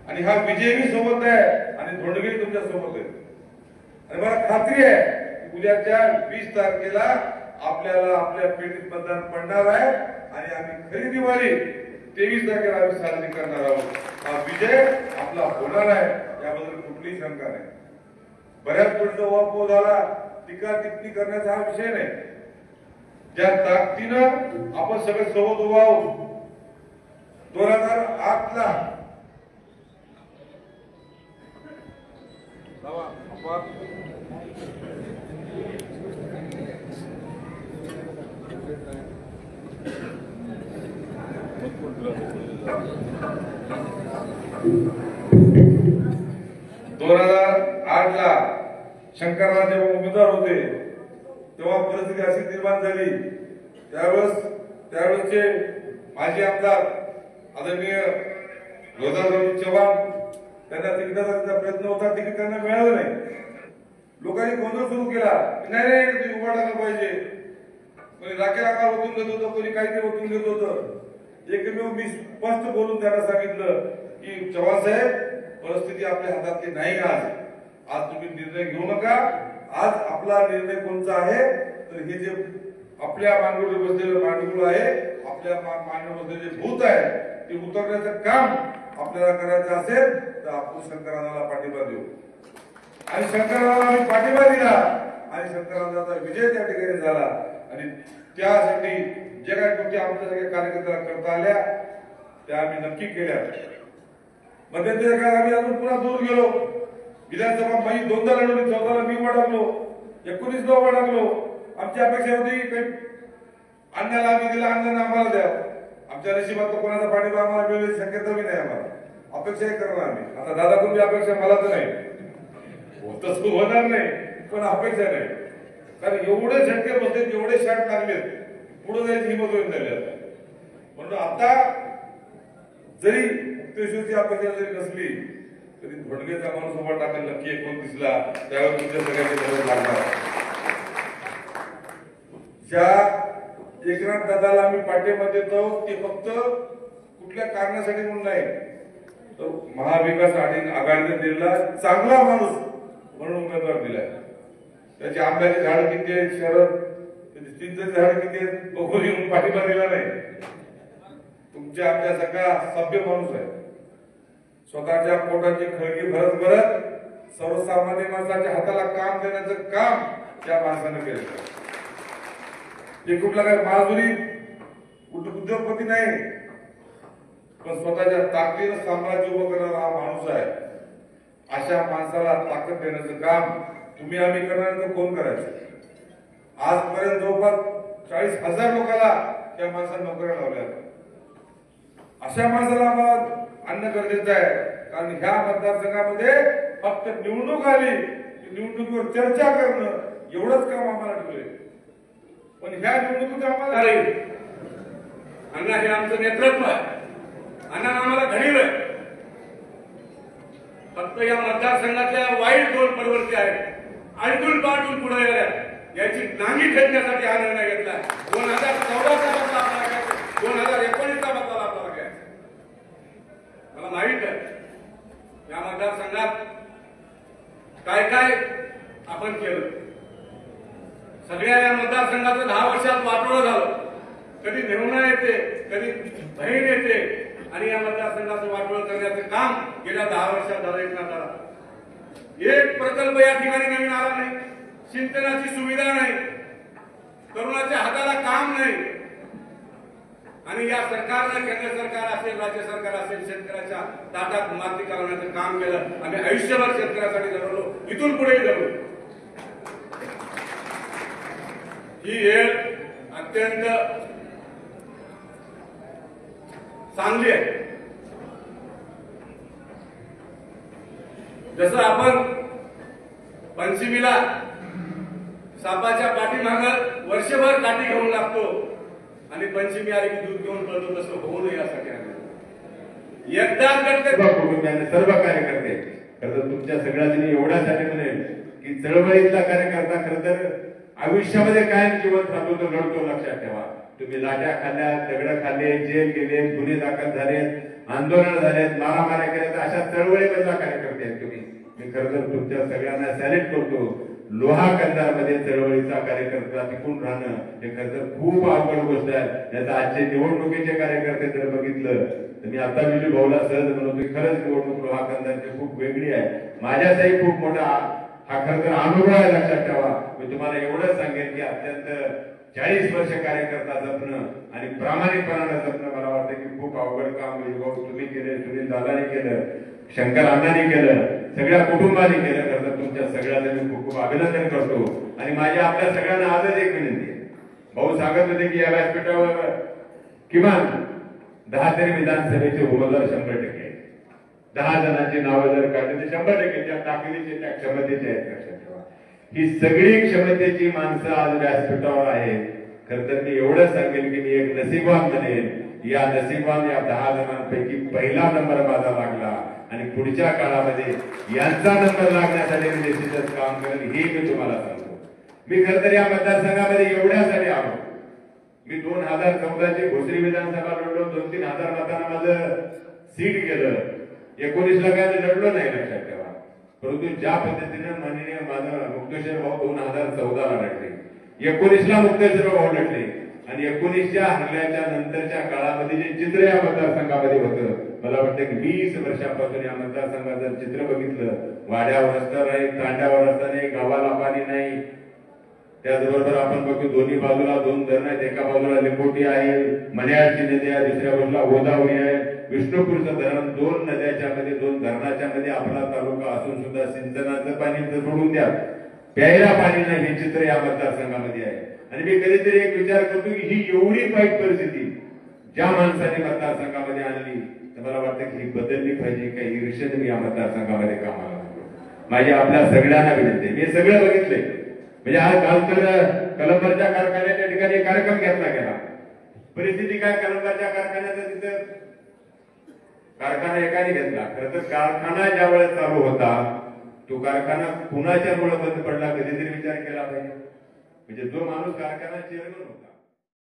आणि हा विजयी सोबत आहे आणि धोंडगे तुमच्या सोबत आहे. आणि मला खात्री आहे की उद्याच्या 20 तारखेला आपल्याला आपल्या पेटीत मतदान पडणार आहे आणि आम्ही खरी दिवाळी 23 तारखेला आम्ही साजरी करणार आहोत. हा विजय आपला होणार आहे याबद्दल कुठलीही शंका नाही. बऱ्याच गोष्टी उहापोह झाला, टीका टिप्पणी करण्याचा हा विषय नाही. ज्या ताकदीनं आपण सगळे सोबत उभा आहोत 2008ला शंकरराव जेव्हा उमेदवार होते तेव्हा परिस्थिती अशी निर्माण झाली. त्यावेळेसचे माजी आमदार आदरणीय रोदाराव चव्हाण त्यांना तिकिटाचा प्रयत्न होता, तिकीट त्यांना मिळालं नाही. लोकांनी गोंधळ सुरू केला, नाही तुम्ही उभा टाकलं पाहिजे. कोणी राखी आकार ओतून घेत होतं, कोणी काहीतरी ओतून घेत होतं. एकमेव मी स्पष्ट बोलून त्यांना सांगितलं की चव्हाण साहेब, परिस्थिती आपल्या हातातली नाही. आज तुम्ही निर्णय घेऊ नका. आज आपला निर्णय कोणता आहे तर हे जे आपल्या मांडीवर बसलेलं मांडगुळ आहे, आपल्या मांडीवर बसलेले भूत आहे, ते उतरण्याचं काम आपल्याला करायचं असेल तर आपण शंकरानाला पाठिंबा देऊ. आणि शंकरानाला आम्ही पाठिंबा दिला आणि शंकरानाचा विजय त्या ठिकाणी झाला. आणि त्यासाठी जे काही गोष्टी आमच्या सगळ्या कार्यकर्त्याला करता आल्या त्या आम्ही नक्की केल्या. मध्यंतरी काळात आम्ही अजून पुन्हा दूर गेलो. विधानसभा मी 2दा लढवली, 14ला मी उभा टाकलो, 19ला उभा टाकलो. आमची अपेक्षा होती काही अन्नाला आम्ही दिला, अन्नाला आम्हाला द्या. आमच्या नशिबात कोणाचा पाठिंबा आम्हाला मिळण्याची शक्यता बी नाही. आम्हाला अपेक्षाही करणार आम्ही. आता दादा कोणती अपेक्षा मला तर नाही, तसं होणार नाही, पण अपेक्षा नाही. कारण एवढे झटके बसले, एवढे शॉट लागले, पुढे जायची हिंमत होईल झाली. आता म्हणून आता जरी मुक्तेश्वरची अपेक्षा जरी नसली तरी धोंडगेचा माणूस उभा टाकेल नक्की 29ला, त्यावर तुमच्या सगळ्यांची गरज लागणार. ज्या एकनाथ दादाला आम्ही पाठिंबा देतो ते फक्त कुठल्या कारणासाठी म्हणून नाही, तर महाविकास आघाडीने दिलेला चांगला माणूस म्हणून उमेदवार दिलाय. त्याची आंब्याची झाड किती आहेत शरद, त्याची चिंचेची झाड किती आहेत बघून येऊन पाठिंबा दिला नाही. तुमच्या आमच्या सगळा सभ्य माणूस आहे. स्वतःच्या पोटाची खळगी भरत सर्वसामान्य माणसाच्या हाताला काम देण्याचं काम त्या माणसानं केलं. ते कुठला काही माजुरी उद्योगपती नाही, पण स्वतःच्या ताकदीनं साम्राज्य उभं करणारा हा माणूस आहे. अशा माणसाला ताकद देण्याचं काम तुम्ही आम्ही करणार तर कोण करायचं? आजपर्यंत जवळपास 40,000 लोकांना त्या माणसाने नोकऱ्या लावल्या. अशा माणसाला आम्हाला आणणं गरजेचं आहे. कारण ह्या मतदारसंघामध्ये फक्त निवडणूक आली की निवडणुकीवर चर्चा करणं एवढंच काम आम्हाला ठेवले. पण ह्या निवडणुकीत आम्हाला अण्णा हे आमचं नेतृत्व आहे. अण्णा आम्हाला घडीवलं. फक्त या मतदारसंघातल्या वाईट दोन परिवर्ती आहेत, आलटून पालटून पुढे गेल्या, याची नांगी ठेवण्यासाठी हा निर्णय घेतला. 2014चा बदला आपला घ्यायचा, 2019चा बदला आपल्याला घ्यायचा. मला माहित आहे या मतदारसंघात काय काय आपण केलं. सगळ्या या मतदारसंघाचं 10 वर्षात वाटोळं झालं. कधी निर्णय येते, कधी बहीण येते आणि या मतदारसंघाचं वाटोळं करण्याचं काम गेल्या 10 वर्षात झालं. एकनाथाला एक प्रकल्प या ठिकाणी नवीन आला नाही, सिंचनाची सुविधा नाही, तरुणाच्या हाताला काम नाही. आणि या सरकारनं, केंद्र सरकार असेल, राज्य सरकार असेल, शेतकऱ्याच्या ताटात माती करण्याचं काम केलं. आम्ही आयुष्यभर शेतकऱ्यासाठी लढलो, इथून पुढेही लढलो. ही वेळ अत्यंत चांगली आहे. जसं आपण पंचमीला सापाच्या पाठीमागं वर्षभर काठी घेऊन लागतो आणि पंचमी आली की दूध घेऊन पळतो, तसं होऊ नये यासाठी एकदाच कुटुंबियांनी सर्व कार्यकर्ते खरं तर तुमच्या सगळ्यांनी एवढ्यासाठी म्हणेल की चळवळीतला कार्यकर्ता खरं तर आयुष्यामध्ये कायम जिवंत राहतो तर लढतो. लक्षात ठेवा, तुम्ही लाट्या खाल्ल्या, दगड खाल्ले, जेल गेले, गुन्हे दाखल झाले, आंदोलन झालेत, मारामाऱ्या केल्यात, अशा चळवळीमधला कार्यकर्ते आहेत तुम्ही. मी खरं तर तुमच्या सगळ्यांना सॅल्यूट करतो. लोहा कंधारमध्ये चळवळीचा कार्यकर्ता टिकून राहणं हे खरं तर खूप अवघड गोष्ट आहे. याचा आजचे निवडणुकीचे कार्यकर्ते जर बघितलं तर मी आता विजू भाऊला सहज म्हणतो, खरंच निवडणूक लोहा कंधारची खूप वेगळी आहे. माझ्याचाही खूप मोठा हा खरं तर अनुभव आहे, लक्षात ठेवा. मी तुम्हाला एवढंच सांगेन की अत्यंत 40 वर्ष कार्यकर्ता जपणं आणि प्रामाणिकपणानं जपणं मला वाटतं की खूप अवघड काम विजूभाऊ तुम्ही केले, सुनील दादाने केलं, शंकर अण्णांनी केलं, सगळ्या कुटुंबाने केलं. खरं तर तुमच्या सगळ्यांना मी खूप खूप अभिनंदन करतो. आणि माझी आपल्या सगळ्यांना आजच एक विनंती आहे. भाऊ सांगत होते की या व्यासपीठावर किमान 10 तरी विधानसभेचे उमेदवार 100% आहेत. 10 जणांची नावं जर काढली तर 100% त्या ताकदीचे, त्या क्षमतेचे आहेत. लक्षात ठेवा, ही सगळी क्षमतेची माणसं आज व्यासपीठावर आहेत. खरं तर मी एवढंच सांगेन की मी एक नशीबवान बनेन. या नशीबवान या 10 जणांपैकी पहिला नंबर माझा लागला आणि पुढच्या काळामध्ये यांचा नंबर लागण्यासाठी मी निश्चितच काम करेन, हे मी तुम्हाला सांगतो. मी खरं तर या मतदारसंघामध्ये एवढ्यासाठी आलो. मी 2014ची भोसरी विधानसभा लढलो, 2-3 हजार मतांना माझं सीट गेलं. 19ला काय लढलो नाही, लक्षात ठेवा. परंतु ज्या पद्धतीनं माननीय माझं मुक्तेश्वर भाऊ 2014ला लढले, 19ला मुक्तेश्वर भाऊ लढले आणि 19च्या हल्ल्याच्या नंतरच्या काळामध्ये जे चित्र या मतदारसंघामध्ये होतं, मला वाटतं की 20 वर्षापासून या मतदारसंघाचं चित्र बघितलं. वाड्यावर रस्ता नाही, तांड्यावर रस्ता नाही, गावाला पाणी नाही. त्याचबरोबर आपण बघतो दोन्ही बाजूला 2 धरण आहेत. एका बाजूला लिंबोटी आहे, मण्याळची नदी आहे, दुसऱ्या बाजूला गोदावरी आहे, विष्णुपूरचं धरण. 2 नद्याच्या मध्ये, 2 धरणाच्या मध्ये आपला तालुका असून सुद्धा सिंचनाचं पाणी सोडून द्या, प्यायला पाणी नाही. हे चित्र या मतदारसंघामध्ये आहे. आणि मी कधीतरी एक विचार करतो की ही एवढी वाईट परिस्थिती ज्या माणसाने मतदारसंघामध्ये आणली, तर मला वाटतं की ही बदलली पाहिजे. काही ईर्ष्येने मी या मतदारसंघामध्ये कामाला लागलो. माझी आपल्या सगळ्यांना विनंती, मी सगळं बघितलंय. म्हणजे आज काल तर कलंबरच्या कारखान्याच्या ठिकाणी कार्यक्रम घेतला गेला. परिस्थिती काय, कलंबरच्या कारखान्याचा तिथं कारखाना एकाने घेतला. खरं तर कारखाना ज्या वेळेस चालू होता, तो कारखाना कुणाच्या मुळे बंद पडला कधीतरी विचार केला पाहिजे. म्हणजे जो माणूस कारखाना चेअरमन होता